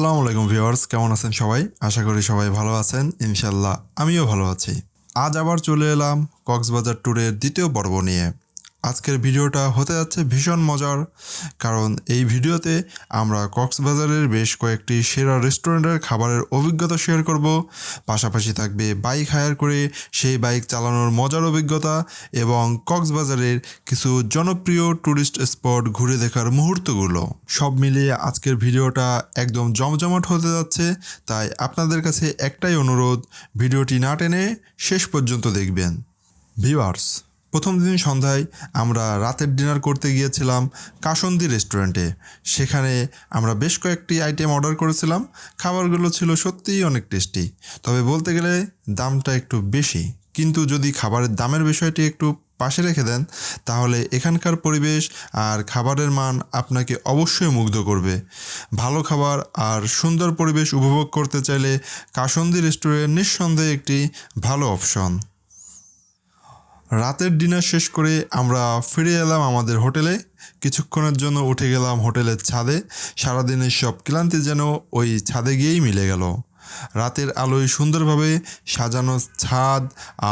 আসসালামু আলাইকুম ভিউয়ার্স, কেমন আছেন সবাই? আশা করি সবাই ভালো আছেন। ইনশাল্লাহ আমিও ভালো আছি। আজ আবার চলে এলাম কক্সবাজার ট্যুরের দ্বিতীয় পর্ব নিয়ে। আজকের ভিডিওটা হতে যাচ্ছে ভীষণ মজার, কারণ এই ভিডিওতে আমরা কক্সবাজারের বেশ কয়েকটি সেরা রেস্টুরেন্টের খাবারের অভিজ্ঞতা শেয়ার করব। পাশাপাশি থাকবে বাইক হায়ার করে সেই বাইক চালানোর মজার অভিজ্ঞতা এবং কক্সবাজারের কিছু জনপ্রিয় ট্যুরিস্ট স্পট ঘুরে দেখার মুহূর্তগুলো। সব মিলিয়ে আজকের ভিডিওটা একদম জমজমাট হতে যাচ্ছে, তাই আপনাদের কাছে একটাই অনুরোধ, ভিডিওটি না টেনে শেষ পর্যন্ত দেখবেন। ভিউয়ার্স, প্রথম দিন সন্ধ্যায় আমরা রাতের ডিনার করতে গিয়েছিলাম কাসন্দি রেস্টুরেন্টে। সেখানে আমরা বেশ কয়েকটি আইটেম অর্ডার করেছিলাম। খাবারগুলো ছিল সত্যিই অনেক টেস্টি, তবে বলতে গেলে দামটা একটু বেশি। কিন্তু যদি খাবারের দামের বিষয়টি একটু পাশে রেখে দেন, তাহলে এখানকার পরিবেশ আর খাবারের মান আপনাকে অবশ্যই মুগ্ধ করবে। ভালো খাবার আর সুন্দর পরিবেশ উপভোগ করতে চাইলে কাসন্দি রেস্টুরেন্ট নিঃসন্দেহে একটি ভালো অপশন। রাতের ডিনার শেষ করে আমরা ফিরে এলাম আমাদের হোটেলে। কিছুক্ষণের জন্য উঠে গেলাম হোটেলের ছাদে। সারাদিনের সব ক্লান্তি যেন ওই ছাদে গিয়েই মিলে গেল। রাতের আলোয় সুন্দরভাবে সাজানো ছাদ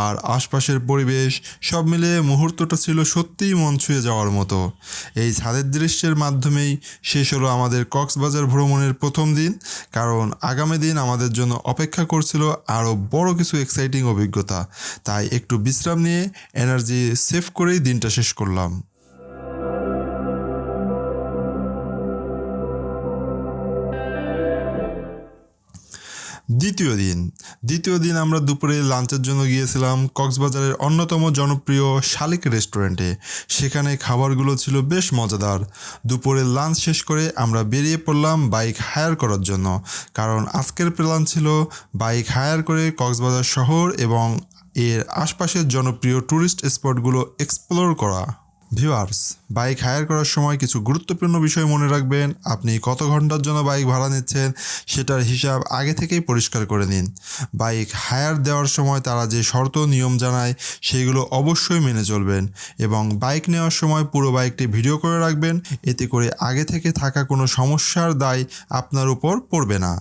আর আশপাশের পরিবেশ সব মিলিয়ে মুহূর্তটা ছিল সত্যিই মন ছুঁয়ে যাওয়ার মতো। এই ছাদের দৃশ্যের মাধ্যমেই শেষ হলো আমাদের কক্সবাজার ভ্রমণের প্রথম দিন, কারণ আগামী দিন আমাদের জন্য অপেক্ষা করছিল আরও বড় কিছু এক্সাইটিং অভিজ্ঞতা। তাই একটু বিশ্রাম নিয়ে এনার্জি সেভ করেই দিনটা শেষ করলাম। দ্বিতীয় দিন আমরা দুপুরে লাঞ্চের জন্য গিয়েছিলাম কক্সবাজারের অন্যতম জনপ্রিয় শালিক রেস্টুরেন্টে। সেখানে খাবারগুলো ছিল বেশ মজাদার। দুপুরের লাঞ্চ শেষ করে আমরা বেরিয়ে পড়লাম বাইক হায়ার করার জন্য, কারণ আজকের প্ল্যান ছিল বাইক হায়ার করে কক্সবাজার শহর এবং এর আশপাশের জনপ্রিয় ট্যুরিস্ট স্পটগুলো এক্সপ্লোর করা। ভিউয়ার্স, বাইক হায়ার করার সময় কিছু গুরুত্বপূর্ণ বিষয় মনে রাখবেন। আপনি কত ঘন্টার জন্য বাইক ভাড়া নিচ্ছেন সেটার হিসাব আগে থেকেই পরিষ্কার করে নিন। বাইক হায়ার দেওয়ার সময় তারা যে শর্ত নিয়ম জানায় সেগুলো অবশ্যই মেনে চলবেন, এবং বাইক নেওয়ার সময় পুরো বাইকটি ভিডিও করে রাখবেন। এতে করে আগে থেকে থাকা কোনো সমস্যার দায় আপনার উপর পড়বে না।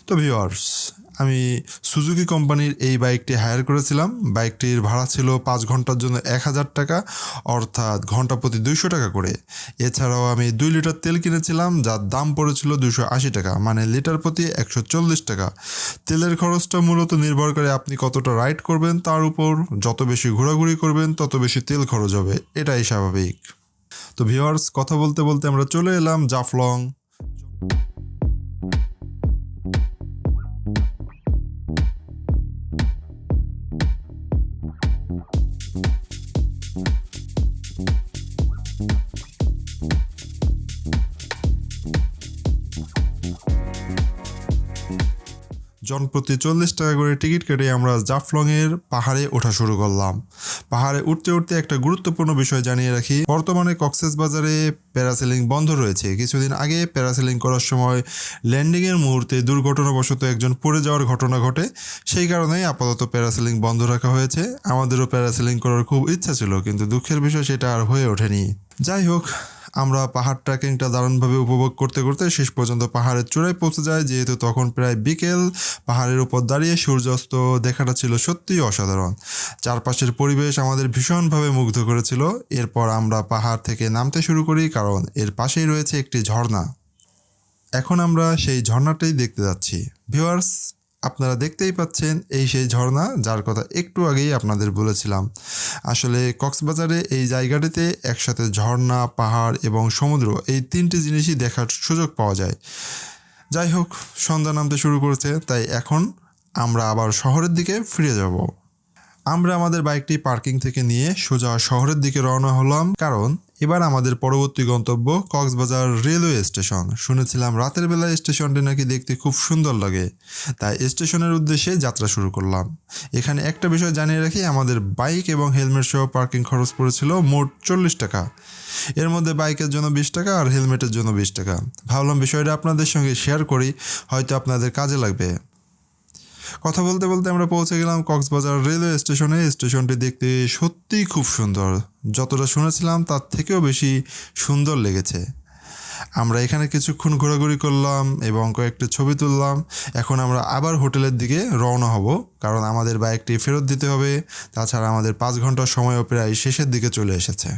তো ভিউয়ার্স, আমি সুজুকি কোম্পানির এই বাইকটি হায়ার করেছিলাম। বাইকটির ভাড়া ছিল 5 ঘন্টার জন্য 1000 টাকা, অর্থাৎ ঘন্টা প্রতি 200 টাকা করে। এছাড়াও আমি 2 লিটার তেল কিনেছিলাম, যার দাম পড়েছিল 280 টাকা, মানে লিটার প্রতি 140 টাকা। তেলের খরচটা মূলত নির্ভর করে আপনি কতটা রাইড করবেন তার উপর। যত বেশি ঘোরাঘুরি করবেন তত বেশি তেল খরচ হবে, এটাই স্বাভাবিক। তো ভিউয়ার্স, কথা বলতে বলতে আমরা চলে এলাম জাফলং। জনপ্রতি 40 টাকা করে টিকিট কেটে আমরা জাফলংয়ের পাহাড়ে ওঠা শুরু করলাম। পাহাড়ে উঠতে উঠতে একটা গুরুত্বপূর্ণ বিষয় জানিয়ে রাখি, বর্তমানে কক্সবাজারে প্যারাসেলিং বন্ধ রয়েছে। কিছুদিন আগে প্যারাসেলিং করার সময় ল্যান্ডিংয়ের মুহূর্তে দুর্ঘটনাবশত একজন পড়ে যাওয়ার ঘটনা ঘটে। সেই কারণেই আপাতত প্যারাসেলিং বন্ধ রাখা হয়েছে। আমাদেরও প্যারাসেলিং করার খুব ইচ্ছা ছিল, কিন্তু দুঃখের বিষয় সেটা আর হয়ে ওঠেনি। যাই হোক, আমরা পাহাড় ট্রেকিংটা দারুণভাবে উপভোগ করতে করতে শেষ পর্যন্ত পাহাড়ের চূড়ায় পৌঁছে যায়। যেহেতু তখন প্রায় বিকেল, পাহাড়ের উপর দাঁড়িয়ে সূর্যাস্ত দেখাটা ছিল সত্যিই অসাধারণ। চারপাশের পরিবেশ আমাদের ভীষণভাবে মুগ্ধ করেছিল। এরপর আমরা পাহাড় থেকে নামতে শুরু করি, কারণ এর পাশেই রয়েছে একটি ঝর্ণা। এখন আমরা সেই ঝর্ণাটাই দেখতে যাচ্ছি। ভিউয়ার্স, আপনারা দেখতেই পাচ্ছেন এই সেই ঝর্ণা যার কথা একটু আগেই আপনাদের বলেছিলাম। আসলে কক্সবাজারে এই জায়গাটিতে একসাথে ঝর্ণা, পাহাড় এবং সমুদ্র, এই 3টি জিনিসই দেখার সুযোগ পাওয়া যায়। যাই হোক, সন্ধ্যা নামতে শুরু করেছে, তাই এখন আমরা আবার শহরের দিকে ফিরে যাব। আমরা আমাদের বাইকটি পার্কিং থেকে নিয়ে সোজা শহরের দিকে রওনা হলাম, কারণ এবার আমাদের পরবর্তী গন্তব্য কক্সবাজার রেলওয়ে স্টেশন। শুনেছিলাম রাতের বেলা স্টেশনটি নাকি দেখতে খুব সুন্দর লাগে, তাই স্টেশনের উদ্দেশ্যে যাত্রা শুরু করলাম। এখানে একটা বিষয় জানিয়ে রাখি, আমাদের বাইক এবং হেলমেট সহ পার্কিং খরচ পড়েছিল মোট 40 টাকা। এর মধ্যে বাইকের জন্য 20 টাকা আর হেলমেটের জন্য 20 টাকা। ভাবলাম বিষয়টা আপনাদের সঙ্গে শেয়ার করি, হয়তো আপনাদের কাজে লাগবে। কথা বলতে বলতে আমরা পৌঁছে গেলাম কক্সবাজার রেলওয়ে স্টেশনে। স্টেশনটি দেখতে সত্যিই খুব সুন্দর, যতটা শুনেছিলাম তার থেকেও বেশি সুন্দর লেগেছে। আমরা এখানে কিছুক্ষণ ঘোরাঘুরি করলাম এবং কয়েকটি ছবি তুললাম। এখন আমরা আবার হোটেলের দিকে রওনা হব, কারণ আমাদের বাইকটি ফেরত দিতে হবে। তাছাড়া আমাদের 5 ঘন্টার সময়ও প্রায় শেষের দিকে চলে এসেছে।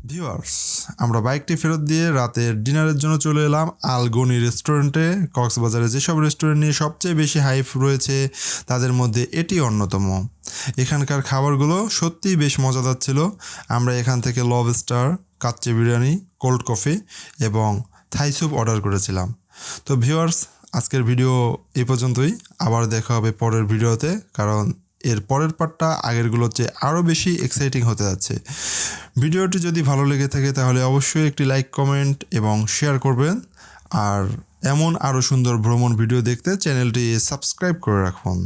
ভিউয়ার্স, আমরা বাইকটি ফেরত দিয়ে রাতের ডিনারের জন্য চলে এলাম আলগনি রেস্টুরেন্টে। কক্সবাজারে যেসব রেস্টুরেন্ট নিয়ে সবচেয়ে বেশি হাইপ রয়েছে তাদের মধ্যে এটি অন্যতম। এখানকার খাবারগুলো সত্যিই বেশ মজাদার ছিল। আমরা এখান থেকে lobster, kacchi biryani, cold coffee এবং থাই স্যুপ অর্ডার করেছিলাম। তো ভিউয়ার্স, আজকের ভিডিও এই পর্যন্তই। আবার দেখা হবে পরের ভিডিওতে, কারণ এর পরের পার্টটা আগেরগুলোর চেয়ে আরও বেশি এক্সাইটিং হতে যাচ্ছে। ভিডিওটি যদি ভালো লেগে থাকে তাহলে অবশ্যই একটি লাইক, কমেন্ট এবং শেয়ার করবেন। আর এমন আরও সুন্দর ভ্রমণ ভিডিও দেখতে চ্যানেলটি সাবস্ক্রাইব করে রাখুন।